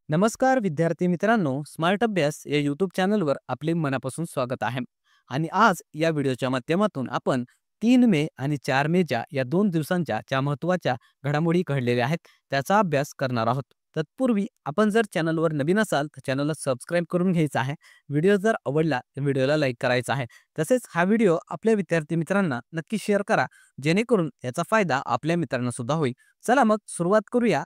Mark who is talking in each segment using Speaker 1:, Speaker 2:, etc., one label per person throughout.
Speaker 1: नमस्कार विद्यार्थी मित्रांनो, स्मार्ट अभ्यास या यूट्यूब चॅनलवर आपले मनापासून स्वागत आहे. आणि आज या व्हिडिओच्या माध्यमातून आपण 3 मे आणि 4 मेच्या या 2 दिवसांच्या ज्या महत्त्वाच्या घडामोडी घडलेल्या आहेत त्याचा अभ्यास करणार आहोत. तत्पूर्वी आपण जर चॅनलवर नवीन असाल तर चॅनलला सबस्क्राईब करून घ्यायचं आहे. व्हिडिओ जर आवडला तर व्हिडिओला लाईक करायचा आहे. तसेच हा व्हिडिओ आपल्या विद्यार्थी मित्रांना नक्की शेअर करा, जेणेकरून याचा फायदा आपल्या मित्रांना सुद्धा होईल. चला मग सुरुवात करूया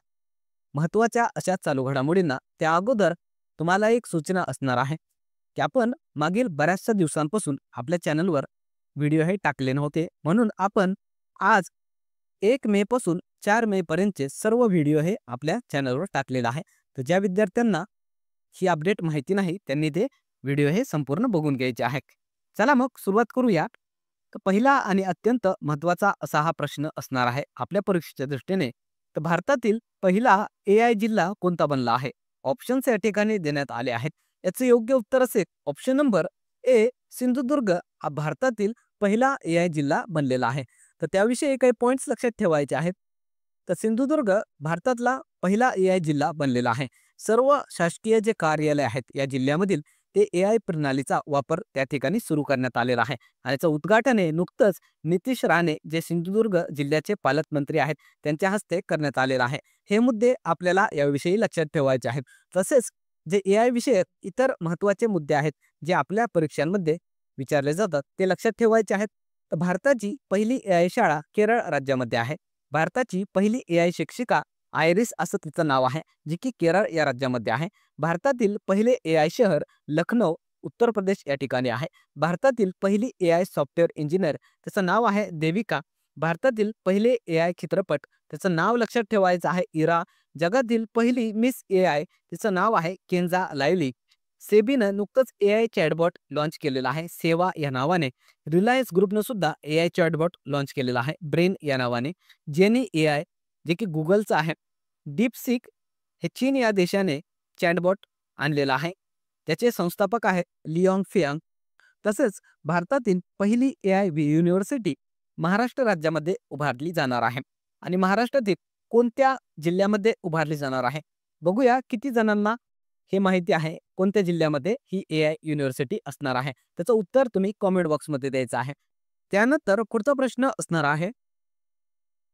Speaker 1: महत्त्वाच्या अशा चालू घडामोडींना. त्या अगोदर तुम्हाला एक सूचना असणार आहे की आपण मागील बऱ्याचशा दिवसांपासून आपल्या चॅनलवर व्हिडिओ हे टाकले नव्हते, म्हणून आपण आज 1 मे पासून 4 मे पर्यंतचे सर्व व्हिडिओ हे आपल्या चॅनलवर टाकलेला आहे. तर ज्या विद्यार्थ्यांना ही अपडेट माहिती नाही त्यांनी ते व्हिडिओ हे संपूर्ण बघून घ्यायचे आहे. चला मग सुरुवात करूया. तर पहिला आणि अत्यंत महत्त्वाचा असा हा प्रश्न असणार आहे आपल्या परीक्षेच्या दृष्टीने. तर भारतातील पहिला AI जिल्हा कोणता बनला आहे? ऑप्शन्स या ठिकाणी देण्यात आले आहेत. याचे योग्य उत्तर असेल ऑप्शन नंबर ए, सिंधुदुर्ग हा भारतातील पहिला AI जिल्हा बनलेला आहे. तर त्याविषयी काही पॉइंट्स लक्षात ठेवायचे आहेत. तर सिंधुदुर्ग भारतातला पहिला AI जिल्हा बनलेला आहे. सर्व शासकीय जे कार्यालय आहेत या जिल्ह्यामधील ते AI प्रणालीचा वापर त्या ठिकाणी सुरू करण्यात आलेला आहे. आणि याचं उद्घाटन हे नुकतंच नितीश राणे जे सिंधुदुर्ग जिल्ह्याचे पालकमंत्री आहेत त्यांच्या हस्ते करण्यात आलेलं आहे. हे मुद्दे आपल्याला याविषयी लक्षात ठेवायचे आहेत. तसेच जे AI विषयक इतर महत्त्वाचे मुद्दे आहेत जे आपल्या परीक्षांमध्ये विचारले जातात ते लक्षात ठेवायचे आहेत. तर भारताची पहिली AI शाळा केरळ राज्यामध्ये आहे. भारताची पहिली AI शिक्षिका आयरिस असं तिचं नाव आहे, जे की केरळ या राज्यामध्ये आहे. भारतातील पहिले AI शहर लखनौ उत्तर प्रदेश या ठिकाणी आहे. भारतातील पहिली AI सॉफ्टवेअर इंजिनियर त्याचं नाव आहे देविका. भारतातील पहिले AI चित्रपट त्याचं नाव लक्षात ठेवायचं आहे इरा. जगातील पहिली मिस AI तिचं नाव आहे केंजा लायली. सेबीनं नुकतंच AI चॅटबॉट लॉन्च केलेला आहे सेवा या नावाने. रिलायन्स ग्रुपनं सुद्धा AI चॅटबॉट लॉन्च केलेला आहे ब्रेन या नावाने. जेनी AI जे की गुगलचं आहे. डीपसीक हे चीन या देशाने चॅटबॉट आणलेला आहे. त्याचे संस्थापक आहेत लिऑंग फियांग. तसेच भारतातील पहिली AI युनिव्हर्सिटी महाराष्ट्र राज्यामध्ये उभारली जाणार आहे. आणि महाराष्ट्रातील कोणत्या जिल्ह्यामध्ये उभारली जाणार आहे? बघूया किती जणांना हे माहिती आहे कोणत्या जिल्ह्यामध्ये ही AI युनिव्हर्सिटी असणार आहे. त्याचं उत्तर तुम्ही कॉमेंट बॉक्समध्ये द्यायचं आहे. त्यानंतर पुढचा प्रश्न असणार आहे,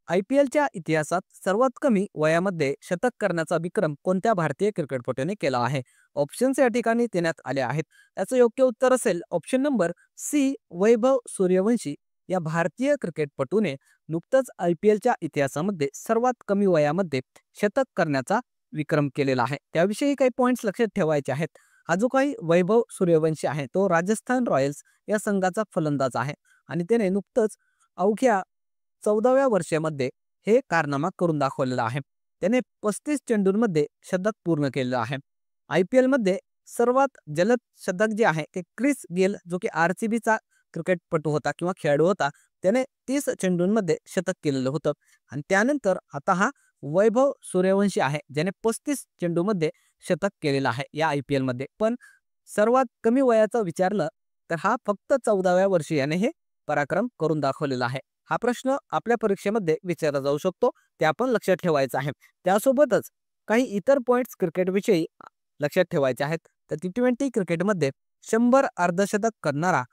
Speaker 1: IPLच्या इतिहासात सर्वात कमी वयामध्ये शतक करण्याचा विक्रम कोणत्या भारतीय क्रिकेटपटूने केला आहे? ऑप्शन्स या ठिकाणी देण्यात आले आहेत. याचं योग्य उत्तर असेल option number C, Vaibhav Suryavanshi या भारतीय क्रिकेटपटूने नुकतंच IPLच्या इतिहासामध्ये सर्वात कमी वयामध्ये शतक करण्याचा विक्रम केलेला आहे. त्याविषयी काही पॉइंट्स लक्षात ठेवायचे आहेत. हा जो काही वैभव सूर्यवंशी आहे तो राजस्थान रॉयल्स या संघाचा फलंदाज आहे आणि त्याने नुकतंच अवघ्या 14व्या वर्षामध्ये हे कारनामा करून दाखवलेला आहे. त्याने 35 चेंडूंमध्ये शतक पूर्ण केलेलं आहे. IPL मध्ये सर्वात जलद शतक जे आहे ते क्रिस गेल जो की RCBचा क्रिकेटपटू होता किंवा खेळाडू होता. त्याने 30 चेंडूंमध्ये शतक केलेलं होतं. आणि त्यानंतर आता हा वैभव सूर्यवंशी आहे ज्याने 35 चेंडूमध्ये शतक केलेलं आहे या IPL मध्ये. पण सर्वात कमी वयाचं विचारलं तर हा फक्त 14व्या वर्षी याने हे पराक्रम करून दाखवलेला आहे. हा प्रश्न आपल्या परीक्षेमध्ये विचारला जाऊ शकतो, ते आपण लक्षात ठेवायचं आहे. त्यासोबतच काही इतर पॉइंट्स क्रिकेटविषयी लक्षात ठेवायचे आहेत. तर T20 क्रिकेटमध्ये 100 अर्धशतक करणारा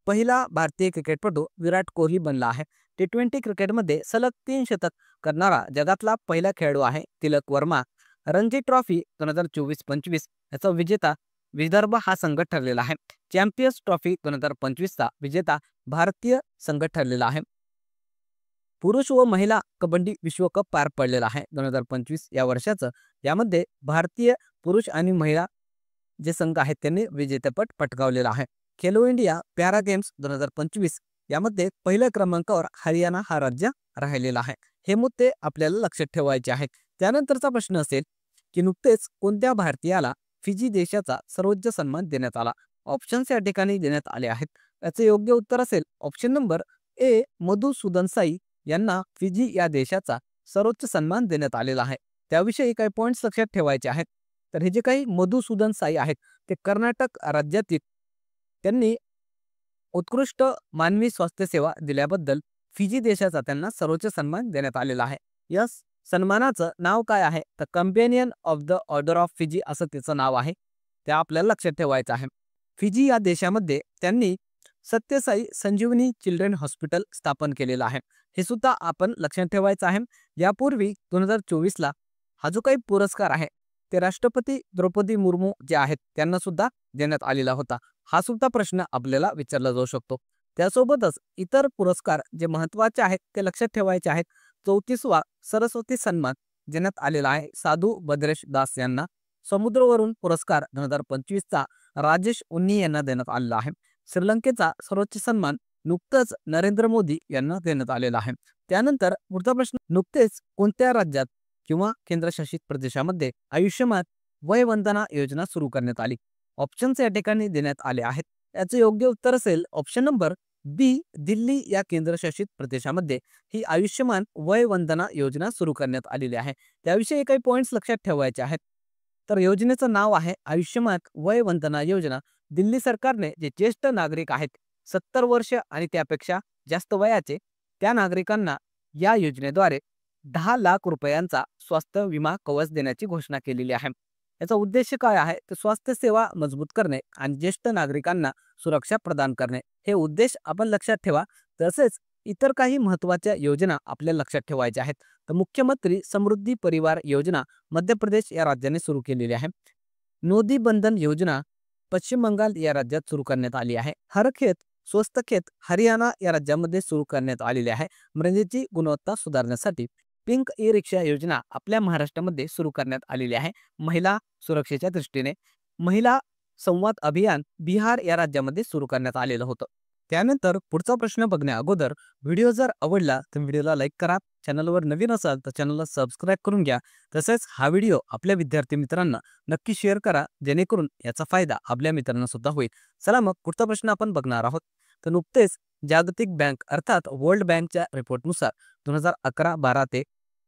Speaker 1: पहिला भारतीय क्रिकेटपटू विराट कोहली बनला आहे. T20 क्रिकेटमध्ये सलग 3 शतक करणारा जगातला पहिला खेळाडू आहे तिलक वर्मा. रणजी ट्रॉफी 2024-25 याचा विजेता विदर्भ हा संघ ठरलेला आहे. चॅम्पियन्स ट्रॉफी 2025चा विजेता भारतीय संघ ठरलेला आहे. पुरुष व महिला कबड्डी विश्वकप पार पडलेला आहे 2025 या वर्षाचं. यामध्ये भारतीय पुरुष आणि महिला जे संघ आहेत त्यांनी विजेतेपद पटकावलेला आहे. खेलो इंडिया पॅरा गेम्स 2025 यामध्ये पहिल्या क्रमांकावर हरियाणा हा राज्य राहिलेला आहे. हे मुद्दे आपल्याला लक्षात ठेवायचे आहेत. त्यानंतरचा प्रश्न असेल की नुकतेच कोणत्या भारतीयाला फिजी देशाचा सर्वोच्च सन्मान देण्यात आला? ऑप्शन्स या ठिकाणी देण्यात आले आहेत. याचे योग्य उत्तर असेल ऑप्शन नंबर ए, मधुसूदन साई यांना फिजी या देशाचा सर्वोच्च सन्मान देण्यात आलेला आहे. त्याविषयी काही पॉइंट्स लक्षात ठेवायचे आहेत. तर हे जे काही मधुसूदन साई आहेत ते कर्नाटक राज्यातील, त्यांनी उत्कृष्ट मानवी स्वास्थ्य सेवा दिल्याबद्दल फिजी देशाचा त्यांना सर्वोच्च सन्मान देण्यात आलेला आहे. यस, सन्मानाचं नाव काय आहे? तर companion of the order of Fiji असं त्याचं नाव आहे. ते आपल्याला लक्षात ठेवायचं आहे. फिजी या देशामध्ये त्यांनी सत्यसाई संजीवनी चिल्ड्रन हॉस्पिटल स्थापन केलेलं आहे. हे सुद्धा आपण लक्षात ठेवायचं आहे. यापूर्वी 2024ला हा जो काही पुरस्कार आहे ते राष्ट्रपती द्रौपदी मुर्मू जे आहेत त्यांना सुद्धा देण्यात आलेला होता. हा सुद्धा प्रश्न आपल्याला विचारला जाऊ शकतो. त्यासोबतच इतर पुरस्कार जे महत्त्वाचे आहेत ते लक्षात ठेवायचे आहेत. 34वा सरस्वती सन्मान देण्यात आलेला आहे साधू भद्रेश दास यांना. समुद्रवरून पुरस्कार 2025चा राजेश उन्नी यांना देण्यात आलेला आहे. श्रीलंकेचा सर्वोच्च सन्मान नुकतंच नरेंद्र मोदी यांना देण्यात आलेला आहे. त्यानंतर पुढचा प्रश्न, नुकतेच कोणत्या राज्यात किंवा केंद्रशासित प्रदेशामध्ये आयुष्यमान वय वंदना योजना सुरू करण्यात आली? ऑप्शन्स या ठिकाणी देण्यात आले आहेत. याचे योग्य उत्तर असेल ऑप्शन नंबर बी, दिल्ली या केंद्रशासित प्रदेशामध्ये ही आयुष्यमान वय वंदना योजना सुरू करण्यात आलेली आहे. त्याविषयी काही पॉइंट्स लक्षात ठेवायचे आहेत. तर योजनेचं नाव आहे आयुष्यमान वय वंदना योजना. दिल्ली सरकारने जे ज्येष्ठ नागरिक आहेत 70 वर्ष आणि त्यापेक्षा जास्त वयाचे त्या नागरिकांना या योजनेद्वारे 10 लाख रुपयांचा स्वास्थ्य विमा कवच देण्याची घोषणा केलेली आहे. याचा उद्देश काय आहे? तर स्वास्थ्य सेवा मजबूत करणे आणि ज्येष्ठ नागरिकांना सुरक्षा प्रदान करणे हे उद्देश आपण लक्षात ठेवा. तसेच इतर काही महत्त्वाच्या योजना आपल्याला लक्षात ठेवायच्या आहेत. तर मुख्यमंत्री समृद्धी परिवार योजना मध्य प्रदेश या राज्याने सुरू केलेली आहे. नोदी बंधन योजना पश्चिम बंगाल या राज्यात सुरू करण्यात आली आहे. हर खेत स्वस्त खेत हरियाणा या राज्यामध्ये सुरू करण्यात आलेली आहे मृदेची गुणवत्ता सुधारण्यासाठी. पिंक ई रिक्षा योजना आपल्या महाराष्ट्रामध्ये सुरू करण्यात आलेली आहे महिला सुरक्षेच्या दृष्टीने. महिला संवाद अभियान बिहार या राज्यामध्ये सुरू करण्यात आलेलं होतं. त्यानंतर पुढचा प्रश्न बघण्या अगोदर व्हिडिओ जर आवडला तर व्हिडिओला लाईक करा. चॅनलवर नवीन असाल तर चॅनलला सबस्क्राईब करून घ्या. तसेच हा व्हिडिओ आपल्या विद्यार्थी मित्रांना नक्की शेअर करा जेणेकरून याचा फायदा आपल्या मित्रांना सुद्धा होईल. चला मग पुढचा प्रश्न आपण बघणार आहोत. तर नुकतेच जागतिक बँक अर्थात वर्ल्ड बँकच्या रिपोर्टनुसार 2011-12 ते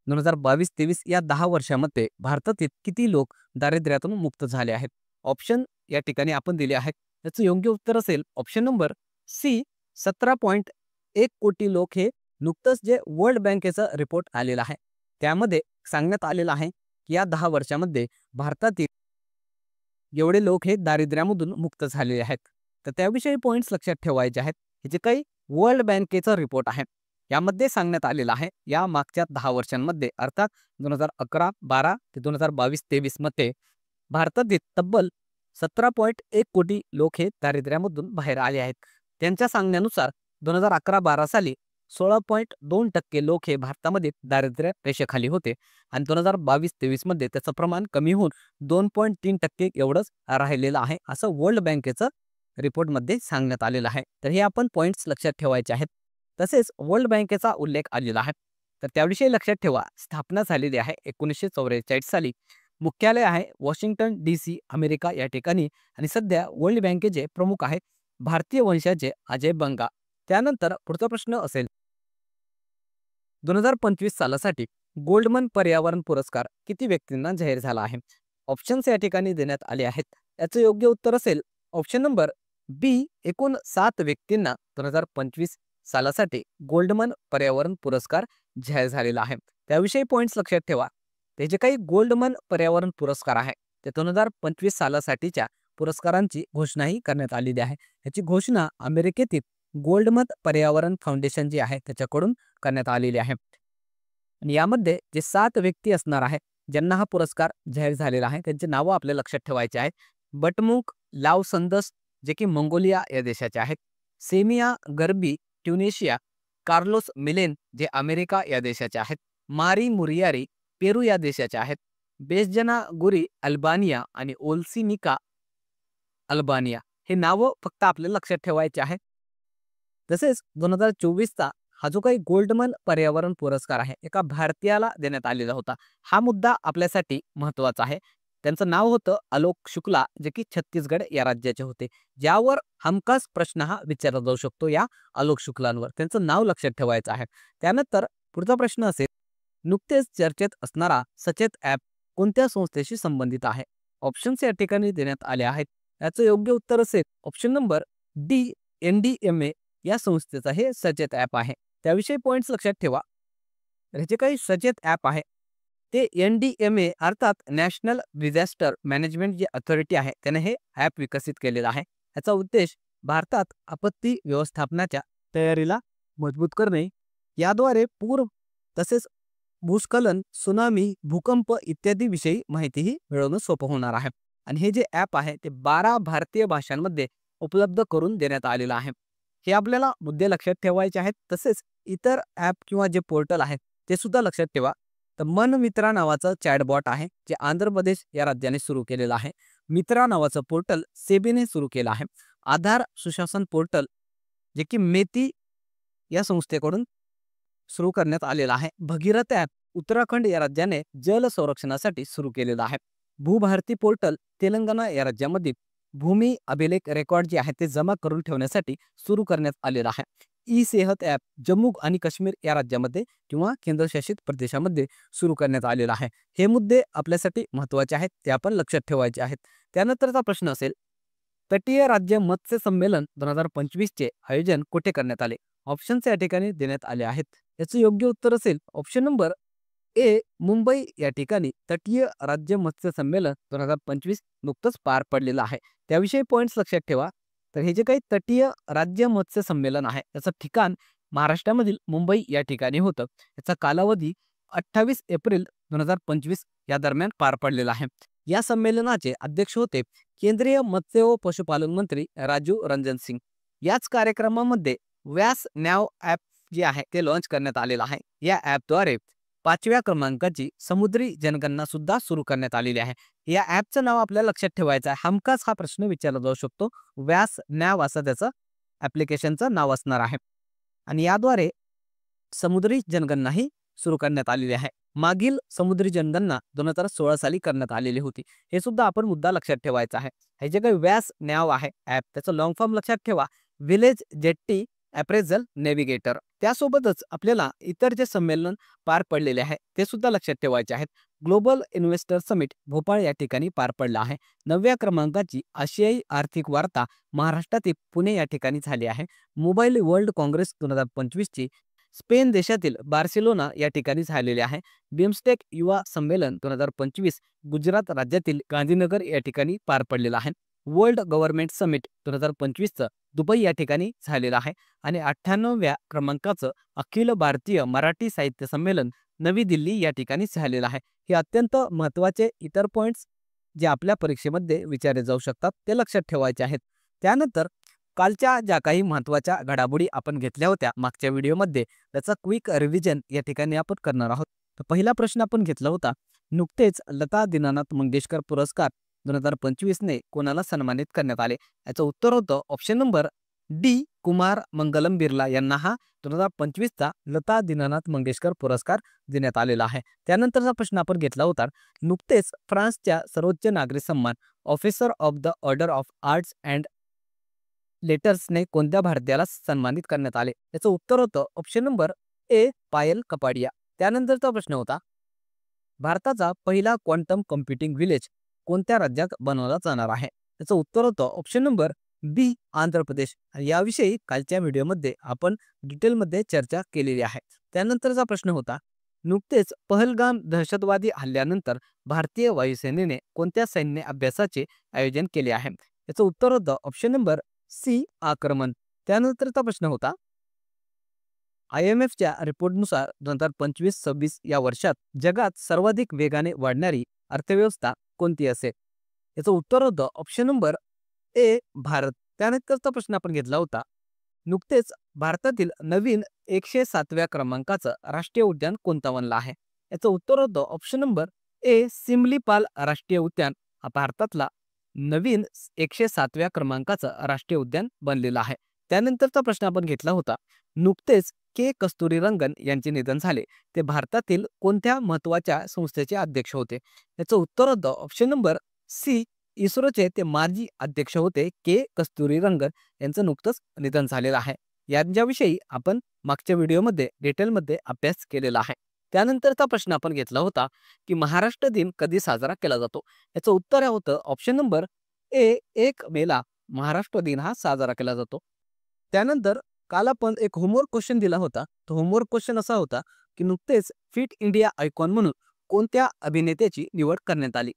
Speaker 1: 2022-23 या 10 वर्षामध्ये भारतातील किती लोक दारिद्र्यातून मुक्त झाले आहेत? ऑप्शन या ठिकाणी आपण दिले आहेत. याचं योग्य उत्तर असेल ऑप्शन नंबर सी, 17.1 कोटी लोक. हे नुकतंच जे वर्ल्ड बँकेचा रिपोर्ट आलेला आहे त्यामध्ये सांगण्यात आलेलं आहे की या 10 वर्षामध्ये भारतातील एवढे लोक हे दारिद्र्यामधून मुक्त झालेले आहेत. तर त्याविषयी पॉइंट्स लक्षात ठेवायचे आहेत. हे जे काही वर्ल्ड बँकेचा रिपोर्ट आहे यामध्ये सांगण्यात आलेलं आहे या मागच्या 10 वर्षांमध्ये अर्थात 2011-12 ते 2022-23 मध्ये भारतातील तब्बल 17.1 कोटी लोक हे दारिद्र्यामधून बाहेर आले आहेत. त्यांच्या सांगण्यानुसार 2011-12 साली 16.2% लोक हे भारतामध्ये दारिद्र्य रेषेखाली होते आणि 2022-23 मध्ये त्याचं प्रमाण कमी होऊन 2.3% एवढंच राहिलेलं आहे असं वर्ल्ड बँकेचं रिपोर्टमध्ये सांगण्यात आलेलं आहे. तर हे आपण पॉइंट्स लक्षात ठेवायचे आहेत. तसेच वर्ल्ड बँकेचा उल्लेख आलेला आहे तर त्याविषयी लक्षात ठेवा. स्थापना झालेली आहे 1944 साली. मुख्यालय आहे वॉशिंग्टन DC अमेरिका या ठिकाणी आणि सध्या वर्ल्ड बँकेचे प्रमुख आहेत भारतीय वंशाचे अजय बंगा. त्यानंतर पुढचा प्रश्न असेल 2025 सालासाठी गोल्डमन पर्यावरण पुरस्कार किती व्यक्तींना जाहीर झाला आहे? ऑप्शन्स या ठिकाणी देण्यात आले आहेत. याचं योग्य उत्तर असेल ऑप्शन नंबर बी, एकूण 7 व्यक्तींना 2025 सालासाठी गोल्डमन पर्यावरण पुरस्कार जाहीर झालेला आहे. त्याविषयी पॉइंट्स लक्षात ठेवा. ते जे काही गोल्डमन पर्यावरण पुरस्कार आहे ते 2025 सालासाठीच्या पुरस्कारांची घोषणाही करण्यात आलेली आहे. याची घोषणा अमेरिकेतील गोल्डमन पर्यावरण फाउंडेशन जे आहे त्याच्याकडून करण्यात आलेली आहे. आणि यामध्ये जे 7 व्यक्ती असणार आहे ज्यांना हा पुरस्कार जाहीर झालेला आहे त्यांची नावं आपल्याला लक्षात ठेवायची आहेत. बटमुक लावसंदस जे की मंगोलिया या देशाचे आहेत, सेमिया गर्बी ट्युनिशिया, कार्लोस मिलेन जे अमेरिका या देशाचे आहेत, मारी मुरियारी पेरू या देशाचे आहेत, बेसजना गुरी अल्बानिया आणि ओल्सिनिका अल्बानिया. हे नावं फक्त आपल्याला लक्षात ठेवायचे आहे. तसेच 2024चा हा जो काही गोल्डमन पर्यावरण पुरस्कार आहे एका भारतीयाला देण्यात आलेला होता. हा मुद्दा आपल्यासाठी महत्त्वाचा आहे. त्यांचं नाव होतं आलोक शुक्ला जे की छत्तीसगड या राज्याचे होते. ज्यावर हमखास प्रश्न हा विचारला जाऊ शकतो या आलोक शुक्लांवर. त्यांचं नाव लक्षात ठेवायचं आहे. त्यानंतर पुढचा प्रश्न असेल नुकतेच चर्चेत असणारा सचेत ॲप कोणत्या संस्थेशी संबंधित आहे? ऑप्शन्स या ठिकाणी देण्यात आले आहेत. याचं योग्य उत्तर असेल ऑप्शन नंबर डी, NDMA या संस्थेचा हे सचेत ॲप आहे. त्याविषयी पॉइंट्स लक्षात ठेवा. हे जे काही सचेत ॲप आहे ते NDMA अर्थात नॅशनल डिझास्टर मॅनेजमेंट जी अथॉरिटी आहे त्याने हे ॲप विकसित केलेलं आहे. याचा उद्देश भारतात आपत्ती व्यवस्थापनाच्या तयारीला मजबूत करणे, याद्वारे पूर तसेच भूस्खलन, सुनामी, भूकंप इत्यादी विषयी माहितीही मिळवणं सोपं होणार आहे. आणि हे जे ॲप आहे ते 12 भारतीय भाषांमध्ये उपलब्ध करून देण्यात आलेलं आहे. हे आपल्याला मुद्दे लक्षात ठेवायचे आहेत. तसेच इतर ॲप किंवा जे पोर्टल आहेत ते सुद्धा लक्षात ठेवा. तर मन मित्रा नावाचं चॅटबॉट आहे जे आंध्र प्रदेश या राज्याने सुरू केलेलं आहे. मित्रा नावाचं पोर्टल सेबीने सुरू केलं आहे. आधार सुशासन पोर्टल जे की मेती या संस्थेकडून सुरू करण्यात आलेला आहे. भगीरथ ॲप उत्तराखंड या राज्याने जल संरक्षणासाठी सुरू केलेलं आहे. भूभारती पोर्टल तेलंगणा या राज्यामध्ये भूमी अभिलेख रेकॉर्ड जे आहे ते जमा करून ठेवण्यासाठी सुरू करण्यात आलेलं आहे. ई सेहत ॲप जम्मू आणि काश्मीर या राज्यामध्ये किंवा केंद्रशासित प्रदेशामध्ये सुरू करण्यात आलेलं आहे. हे मुद्दे आपल्यासाठी महत्त्वाचे आहेत, ते आपण लक्षात ठेवायचे आहेत. त्यानंतरचा प्रश्न असेल, तटीय राज्य मत्स्य संमेलन 2025 चे आयोजन कुठे करण्यात आले? ऑप्शन्स या ठिकाणी देण्यात आले आहेत. याचं योग्य उत्तर असेल ऑप्शन नंबर ए, मुंबई या ठिकाणी तटीय राज्य मत्स्य संमेलन 2025 नुकतंच पार पडलेलं आहे. त्याविषयी पॉईंट्स लक्षात ठेवा. तर हे जे काही तटीय राज्य मत्स्य संमेलन आहे त्याचं ठिकाण महाराष्ट्रामधील मुंबई या ठिकाणी होतं. याचा कालावधी 28 एप्रिल 2025 या दरम्यान पार पडलेला आहे. या संमेलनाचे अध्यक्ष होते केंद्रीय मत्स्य व पशुपालन मंत्री राजू रंजन सिंग. याच कार्यक्रमामध्ये व्यास नॅव ॲप जे आहे ते लॉन्च करण्यात आलेलं आहे. या ॲपद्वारे 5व्या क्रमांकाची समुद्री जनगणना सुद्धा सुरू करण्यात आलेली आहे. या ॲपचं नाव आपल्याला लक्षात ठेवायचं आहे. हमखास हा प्रश्न विचारला जाऊ शकतो. व्यास नॅव असं त्याचं ॲप्लिकेशनचं नाव असणार आहे. आणि याद्वारे समुद्री जनगणनाही सुरू करण्यात आलेली आहे. मागील समुद्री जनगणना 2016 साली करण्यात आलेली होती. हे सुद्धा आपण मुद्दा लक्षात ठेवायचा आहे. हे जे काही व्यास नॅव आहे ॲप त्याचं लॉंग फॉर्म लक्षात ठेवा, विलेज जेट्टी अप्रेझल नेव्हिगेटर. त्यासोबतच आपल्याला इतर जे संमेलन पार पडलेले आहे ते सुद्धा लक्षात ठेवायचे आहेत. ग्लोबल इन्व्हेस्टर समिट भोपाळ या ठिकाणी पार पडला आहे. 9व्या क्रमांकाची आशियाई आर्थिक वार्ता महाराष्ट्रातील पुणे या ठिकाणी झाली आहे. मोबाईल वर्ल्ड काँग्रेस 2025 ची स्पेन देशातील बार्सिलोना या ठिकाणी झालेले आहे. बिमस्टेक युवा संमेलन 2025 गुजरात राज्यातील गांधीनगर या ठिकाणी पार पडलेलं आहे. वर्ल्ड गव्हर्नमेंट समिट 2025 दुबई या ठिकाणी झालेलं आहे. आणि 98व्या क्रमांकाचं अखिल भारतीय मराठी साहित्य संमेलन नवी दिल्ली या ठिकाणी झालेलं आहे. हे अत्यंत महत्त्वाचे इतर पॉईंट्स जे आपल्या परीक्षेमध्ये विचारले जाऊ शकतात ते लक्षात ठेवायचे आहेत. त्यानंतर कालच्या ज्या काही महत्त्वाच्या घडामोडी आपण घेतल्या होत्या मागच्या व्हिडिओमध्ये त्याचा क्विक रिव्हिजन या ठिकाणी आपण करणार आहोत. तर पहिला प्रश्न आपण घेतला होता, नुकतेच लता दीनानाथ मंगेशकर पुरस्कार 2025 ने कोणाला सन्मानित करण्यात आले? याचं उत्तर होतं option number D, Kumar Mangalam Birla यांना हा 2025 चा लता दीनानाथ मंगेशकर पुरस्कार देण्यात आलेला आहे. त्यानंतरचा प्रश्न आपण घेतला होता, नुकतेच फ्रान्सच्या सर्वोच्च नागरी सन्मान officer of the order of arts and लेटर्सने कोणत्या भारतीयाला सन्मानित करण्यात आले? याचं उत्तर होतं option number A, Payal Kapadia. त्यानंतरचा प्रश्न होता, भारताचा पहिला क्वांटम कम्प्युटिंग विलेज कोणत्या राज्यात बनवला जाणार आहे? त्याचं उत्तर होतं ऑप्शन नंबर बी, आंध्र प्रदेश. याविषयी कालच्या व्हिडिओमध्ये आपण डिटेलमध्ये चर्चा केलेली आहे. त्यानंतरचा प्रश्न होता, नुकतेच पहलगाम दहशतवादी हल्ल्यानंतर भारतीय वायुसेनेने कोणत्या सैन्य अभ्यासाचे आयोजन केले आहे? याचं उत्तर होतं ऑप्शन नंबर सी, आक्रमण. त्यानंतरचा प्रश्न होता, IMFच्या रिपोर्टनुसार 2025-26 या वर्षात जगात सर्वाधिक वेगाने वाढणारी अर्थव्यवस्था कोणती असेल? याचं उत्तर होतं ऑप्शन नंबर ए, भारत. त्यानंतरचा प्रश्न आपण घेतला होता, नुकतेच भारतातील नवीन 107व्या क्रमांकाचं राष्ट्रीय उद्यान कोणतं बनलं आहे? याचं उत्तर होतं ऑप्शन नंबर ए, सिमलीपाल राष्ट्रीय उद्यान हा भारतातला नवीन 107व्या क्रमांकाचं राष्ट्रीय उद्यान बनलेलं आहे. त्यानंतरचा प्रश्न आपण घेतला होता, नुकतेच के कस्तुरीरंगन यांचे निधन झाले, ते भारतातील कोणत्या महत्त्वाच्या संस्थेचे अध्यक्ष होते? याचं उत्तर होतं ऑप्शन नंबर सी, इस्रोचे ते माजी अध्यक्ष होते के कस्तुरीरंगन यांचं नुकतंच निधन झालेलं आहे. यांच्याविषयी आपण मागच्या व्हिडिओमध्ये डिटेलमध्ये अभ्यास केलेला आहे. त्यानंतरचा प्रश्न आपण घेतला होता की महाराष्ट्र दिन कधी साजरा केला जातो? याचं उत्तर होतं ऑप्शन नंबर ए, 1 मेला महाराष्ट्र दिन हा साजरा केला जातो. त्यानंतर काल आपण एक होमवर्क क्वेश्चन दिला होता. तो होमवर्क क्वेश्चन असा होता की नुकतेच फिट इंडिया आयकॉन म्हणून कोणत्या अभिनेत्याची निवड करण्यात आली?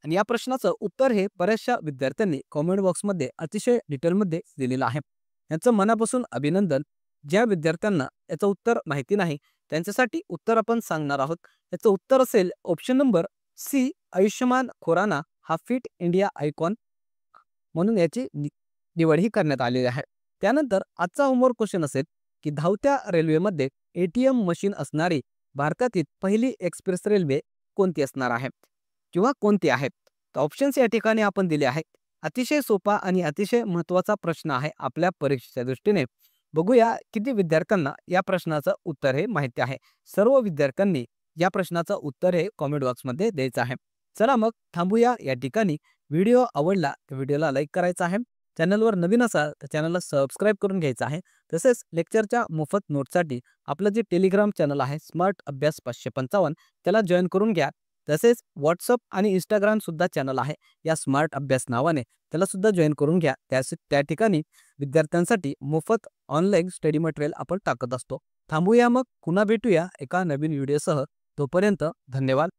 Speaker 1: आणि या प्रश्नाचं उत्तर हे बऱ्याचशा विद्यार्थ्यांनी कॉमेंट बॉक्समध्ये अतिशय डिटेलमध्ये दिलेलं आहे. यांचं मनापासून अभिनंदन. ज्या विद्यार्थ्यांना याचं उत्तर माहिती नाही त्यांच्यासाठी उत्तर आपण सांगणार आहोत. याचं उत्तर असेल option number C, Ayushmann Khurrana हा फिट इंडिया आयकॉन म्हणून याची निवड ही करण्यात आलेली आहे. त्यानंतर आजचा होमवर्क क्वेश्चन असेल की धावत्या रेल्वेमध्ये एटीएम मशीन असणारी भारतातील पहिली एक्सप्रेस रेल्वे कोणती असणार आहे किंवा कोणती आहेत? तर ऑप्शन्स या ठिकाणी आपण दिले आहेत. अतिशय सोपा आणि अतिशय महत्त्वाचा प्रश्न आहे आपल्या परीक्षेच्या दृष्टीने. बघूया किती विद्यार्थ्यांना या प्रश्नाचं उत्तर हे माहिती आहे. सर्व विद्यार्थ्यांनी या प्रश्नाचं उत्तर हे कॉमेंट बॉक्समध्ये द्यायचं आहे. चला मग थांबूया या ठिकाणी. व्हिडिओ आवडला तर व्हिडिओला लाईक करायचा आहे. चॅनलवर नवीन असाल तर चॅनलला सबस्क्राईब करून घ्यायचं आहे. तसेच लेक्चरच्या मोफत नोट्ससाठी आपलं जे टेलिग्राम चॅनल आहे स्मार्ट अभ्यास 555 त्याला जॉईन करून घ्या. तसेच व्हॉट्सअप आणि इंस्टाग्राम सुद्धा चॅनल आहे या स्मार्ट अभ्यास नावाने, त्याला सुद्धा जॉईन करून घ्या. त्या ठिकाणी विद्यार्थ्यांसाठी मोफत ऑनलाईन स्टडी मटेरियल आपण टाकत असतो. थांबूया मग पुन्हा भेटूया एका नवीन व्हिडिओसह. तोपर्यंत धन्यवाद.